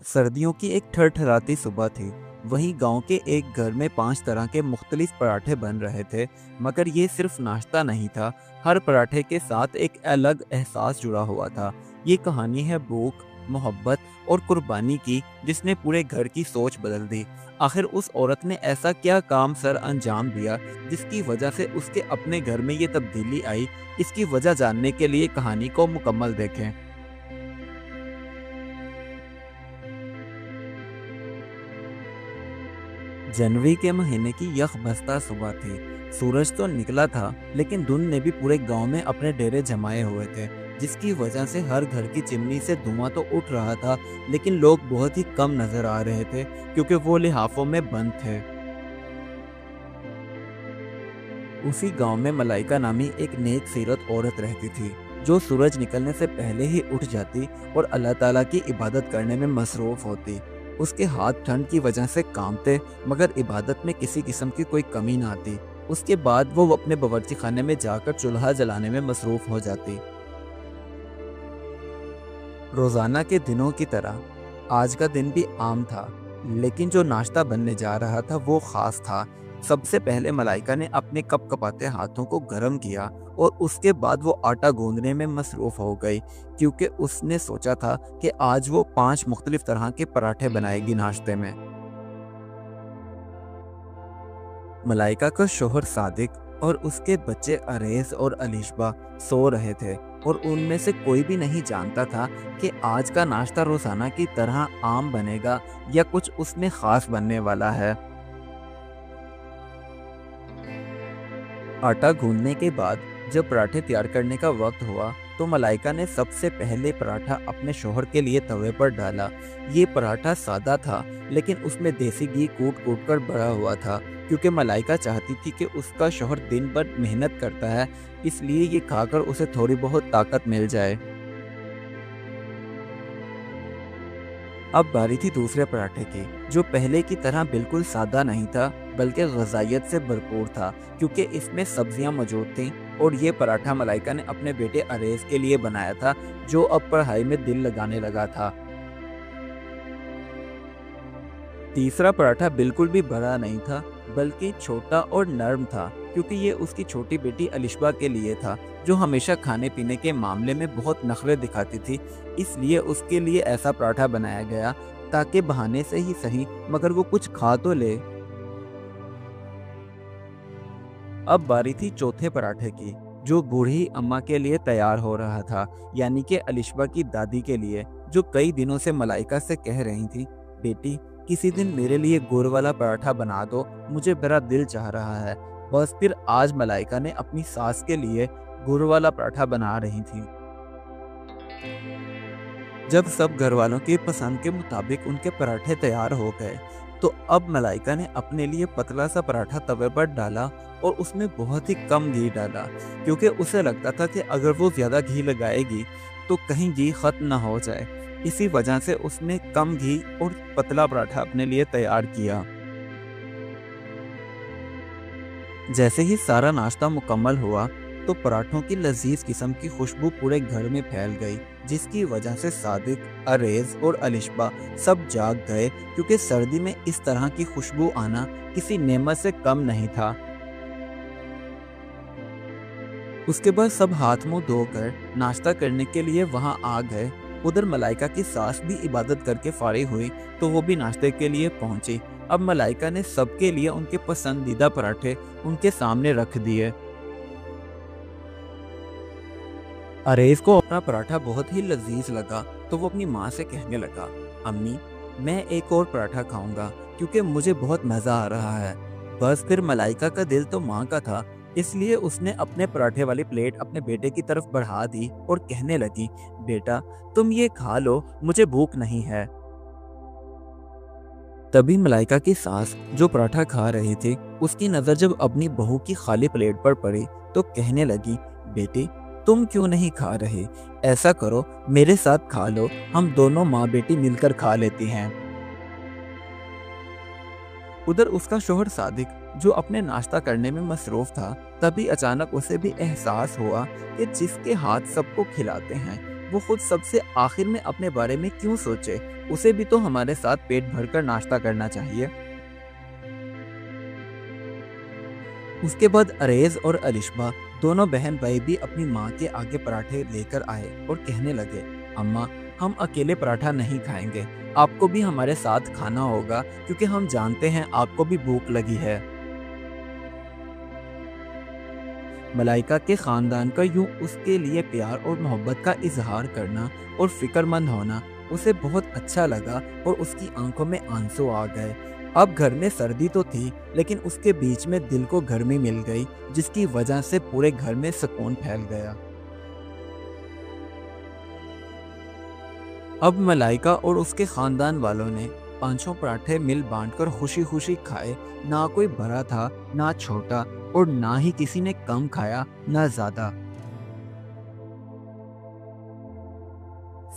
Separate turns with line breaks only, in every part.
सर्दियों की एक ठरठराती सुबह थी। वहीं गांव के एक घर में 5 तरह के मुख्तलिफ पराठे बन रहे थे। मगर ये सिर्फ नाश्ता नहीं था, हर पराठे के साथ एक अलग एहसास जुड़ा हुआ था। ये कहानी है भूख, मोहब्बत और कुर्बानी की, जिसने पूरे घर की सोच बदल दी। आखिर उस औरत ने ऐसा क्या काम सर अंजाम दिया जिसकी वजह से उसके अपने घर में ये तब्दीली आई? इसकी वजह जानने के लिए कहानी को मुकम्मल देखें। जनवरी के महीने की यख बस्ता सुबह थी। सूरज तो निकला था, लेकिन धुंध ने भी पूरे गांव में अपने डेरे जमाए हुए थे, जिसकी वजह से हर घर की चिमनी से धुआं तो उठ रहा था, लेकिन लोग बहुत ही कम नजर आ रहे थे क्योंकि वो लिहाफों में बंद थे। उसी गांव में मलाइका नामी एक नेक सीरत औरत रहती थी, जो सूरज निकलने से पहले ही उठ जाती और अल्लाह ताला की इबादत करने में मसरूफ होती। उसके हाथ ठंड की वजह से कांपते, मगर इबादत में किसी किस्म की कोई कमी ना आती। उसके बाद वो अपने बावर्ची खाने में जाकर चूल्हा जलाने में मसरूफ हो जाती। रोजाना के दिनों की तरह आज का दिन भी आम था, लेकिन जो नाश्ता बनने जा रहा था वो खास था। सबसे पहले मलाइका ने अपने कपकपाते हाथों को गर्म किया और उसके बाद वो आटा गूंदने में मसरूफ हो गई, क्योंकि उसने सोचा था कि आज वो 5 मुख्तलिफ तरह के पराठे बनाएगी नाश्ते में। मलाइका का शोहर सादिक और उसके बच्चे अरेस और अलिशबा सो रहे थे, और उनमें से कोई भी नहीं जानता था कि आज का नाश्ता रोजाना की तरह आम बनेगा या कुछ उसमें खास बनने वाला है। आटा गूंदने के बाद जब पराठे तैयार करने का वक्त हुआ, तो मलाइका ने सबसे पहले पराठा अपने शोहर के लिए तवे पर डाला। ये पराठा सादा था, लेकिन उसमें देसी घी कूट कूट कर भरा हुआ था, क्योंकि मलाइका चाहती थी कि उसका शोहर दिन भर मेहनत करता है, इसलिए ये खाकर उसे थोड़ी बहुत ताकत मिल जाए। अब बारी थी दूसरे पराठे की, जो पहले की तरह बिल्कुल सादा नहीं था, बल्कि ग़िज़ाइयत से भरपूर था, क्योंकि इसमें सब्जियां मौजूद थीं। और ये पराठा मलाइका ने अपने बेटे अरेस के लिए बनाया था, जो अब पढ़ाई में दिल लगाने लगा था। तीसरा पराठा बिल्कुल भी बड़ा नहीं था, बल्कि छोटा और नरम था, क्योंकि ये उसकी छोटी बेटी अलिशबा के लिए था, जो हमेशा खाने पीने के मामले में बहुत नखरे दिखाती थी। इसलिए उसके लिए ऐसा पराठा बनाया गया, ताकि बहाने से ही सही, मगर वो कुछ खा तो ले। अब बारी थी चौथे पराठे की, जो बूढ़ी अम्मा के लिए तैयार हो रहा था, यानी कि अलिशबा की दादी के लिए, जो कई दिनों से मलाइका से कह रही थी, बेटी किसी दिन मेरे लिए गुड़ वाला पराठा बना दो, मुझे बड़ा दिल चाह रहा है। बस फिर आज मलाइका ने अपनी सास के लिए गुड़ वाला पराठा बना रही थी। जब सब घर वालों की पसंद के मुताबिक उनके पराठे तैयार हो गए, तो अब मलाइका ने अपने लिए पतला सा पराठा तवे पर डाला और उसमें बहुत ही कम घी डाला, क्योंकि उसे लगता था कि अगर वो ज़्यादा घी लगाएगी तो कहीं घी खत्म ना हो जाए। इसी वजह से उसने कम घी और पतला पराठा अपने लिए तैयार किया। जैसे ही सारा नाश्ता मुकम्मल हुआ, तो पराठों की लजीज किस्म की खुशबू पूरे घर में फैल गई, जिसकी वजह से सादिक, अरेज और अलिशबा सब जाग गए, क्योंकि सर्दी में इस तरह की खुशबू आना किसी नेमत से कम नहीं था। उसके बाद सब हाथ मुंह धोकर नाश्ता करने के लिए वहां आ गए। उधर मलाइका की सास भी इबादत करके फारिग हुई, तो वो भी नाश्ते के लिए पहुंची। अब मलाइका ने सबके लिए उनके पसंदीदा पराठे उनके सामने रख दिए। अरेज को अपना पराठा बहुत ही लजीज लगा, तो वो अपनी माँ से कहने लगा, अम्मी मैं एक और पराठा खाऊंगा, क्योंकि मुझे बहुत मज़ा आ रहा है। बस फिर मलाइका का दिल तो माँ का था, इसलिए उसने अपने पराठे वाली प्लेट अपने बेटे की तरफ बढ़ा दी और कहने लगी, बेटा तुम ये खा लो, मुझे भूख नहीं है। तभी मलाइका की सास, जो पराठा खा रही थी, उसकी नज़र जब अपनी बहू की खाली प्लेट पर पड़ी, तो कहने लगी, बेटी तुम क्यों नहीं खा रहे? ऐसा करो मेरे साथ खा लो, हम दोनों माँ बेटी मिलकर खा लेती हैं। उधर उसका शोहर सादिक, जो अपने नाश्ता करने में मसरूफ था, तभी अचानक उसे भी एहसास हुआ कि जिसके हाथ सबको खिलाते हैं, وہ خود سب سے آخر میں اپنے بارے میں کیوں سوچے؟ اسے بھی تو ہمارے ساتھ پیٹ بھر کر ناشتہ کرنا چاہیے۔ اس کے بعد اریز اور الشبا دونوں بہن بھائی بھی اپنی ماں کے آگے پراٹھے لے کر آئے اور کہنے لگے، اماں ہم اکیلے پراٹھا نہیں کھائیں گے، آپ کو بھی ہمارے ساتھ کھانا ہوگا کیونکہ ہم جانتے ہیں آپ کو بھی بھوک لگی ہے۔ ملائکہ کے خاندان کا یوں اس کے لیے پیار اور محبت کا اظہار کرنا اور فکر مند ہونا اسے بہت اچھا لگا اور اس کی آنکھوں میں آنسو آ گئے۔ اب گھر میں سردی تو تھی لیکن اس کے بیچ میں دل کو گرمی مل گئی جس کی وجہ سے پورے گھر میں سکون پھیل گیا۔ اب ملائکہ اور اس کے خاندان والوں نے پانچوں پراٹھے مل بانٹ کر خوشی خوشی کھائے، نہ کوئی بڑا تھا نہ چھوٹا، اور نہ ہی کسی نے کم کھایا نہ زیادہ۔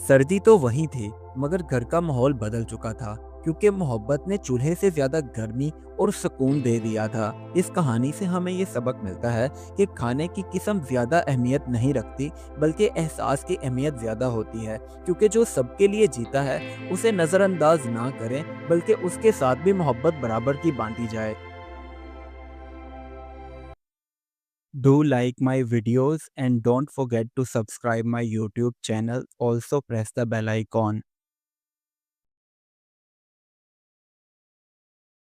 سردی تو وہی تھی مگر گھر کا ماحول بدل چکا تھا کیونکہ محبت نے چولہے سے زیادہ گرمی اور سکون دے دیا تھا۔ اس کہانی سے ہمیں یہ سبق ملتا ہے کہ کھانے کی قسم زیادہ اہمیت نہیں رکھتی بلکہ احساس کی اہمیت زیادہ ہوتی ہے، کیونکہ جو سب کے لیے جیتا ہے اسے نظر انداز نہ کریں بلکہ اس کے ساتھ بھی محبت برابر کی بانٹی جائے۔ Do like my videos and don't forget to subscribe my YouTube channel. Also press the bell icon.